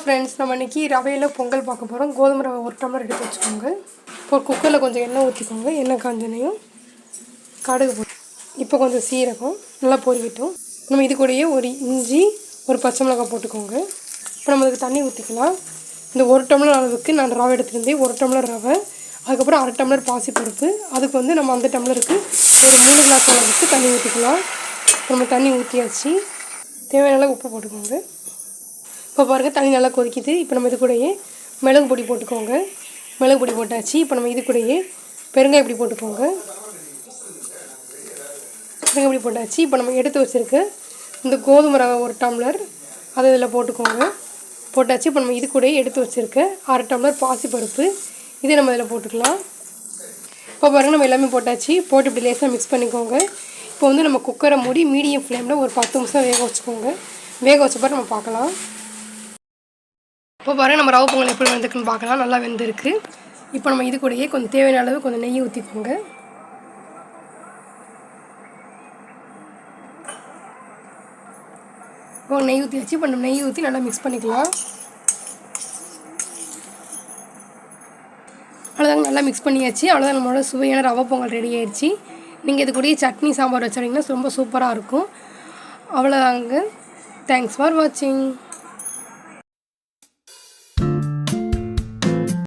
Friends, நம்ம இன்றைக்கி ரவையில் பொங்கல் பார்க்க போகிறோம். கோதுமை ரவை 1 டம்ளர் எடுத்து வச்சுக்கோங்க. இப்போ குக்கரில் கொஞ்சம் எண்ணெய் ஊற்றிக்கோங்க. எண்ணெய் காஞ்சனையும் கடுகு போட்டு, இப்போ கொஞ்சம் சீரகம் நல்லா பொரிக்கட்டும். நம்ம இது கூடயே ஒரு இஞ்சி, ஒரு பச்சை மிளகாய் போட்டுக்கோங்க. இப்போ நம்ம அதுக்கு தண்ணி ஊற்றிக்கலாம். இந்த 1 டம்ளர் அளவுக்கு நான் ரவை எடுத்துருந்தேன். 1 டம்ளர் ரவை, அதுக்கப்புறம் 1/2 டம்ளர் பாசிப்பருப்பு. அதுக்கு வந்து நம்ம அந்த டம்ளருக்கு ஒரு 3 கிளாஸ் அளவுக்கு தண்ணி ஊற்றிக்கலாம். நம்ம தண்ணி ஊற்றியாச்சு. தேவையான உப்பு போட்டுக்கோங்க. இப்போ பாருங்கள், தண்ணி நல்லா கொதிக்குது. இப்போ நம்ம இது கூடயே மிளகு பொடி போட்டுக்கோங்க. மிளகு பொடி போட்டாச்சு. இப்போ நம்ம இது கூடயே பெருங்காய பொடி போட்டுக்கோங்க. பெருங்காய பொடி போட்டாச்சு. இப்போ நம்ம எடுத்து வச்சுருக்க இந்த கோதுமை ரவை 1 டம்ளர் அதை இதில் போட்டுக்கோங்க. போட்டாச்சு. இப்போ நம்ம இது கூடயே எடுத்து வச்சுருக்க 1/2 டம்ளர் பாசிப்பருப்பு இதை நம்ம இதில் போட்டுக்கலாம். இப்போ பாருங்கள், நம்ம எல்லாமே போட்டாச்சு. போட்டு இப்படி லேசாக மிக்ஸ் பண்ணிக்கோங்க. இப்போ வந்து நம்ம குக்கரை மூடி மீடியம் ஃப்ளேமில் ஒரு 10 நிமிஷம் வேக வச்சுக்கோங்க. வேக வச்ச பிறகு நம்ம பார்க்கலாம். இப்போ பாருங்கள், நம்ம ரவை பொங்கல் எப்படி வெந்திருக்குன்னு பார்க்கலாம். நல்லா வெந்திருக்கு. இப்போ நம்ம இது கூடயே கொஞ்சம் தேவையான அளவு கொஞ்சம் நெய் ஊற்றிக்கோங்க. இப்போ நெய் ஊற்றி வச்சு இப்போ நம்ம நெய் ஊற்றி நல்லா மிக்ஸ் பண்ணிக்கலாம். அவ்வளோதாங்க, நல்லா மிக்ஸ் பண்ணியாச்சு. அவ்வளோதான், நம்மளோட சுவையான ரவை பொங்கல் ரெடி ஆயிடுச்சு. நீங்கள் இது கூடயே சட்னி சாம்பார் வச்சுருந்தீங்கன்னா ரொம்ப சூப்பராக இருக்கும். அவ்வளோதாங்க. தேங்க்ஸ் ஃபார் வாட்சிங்.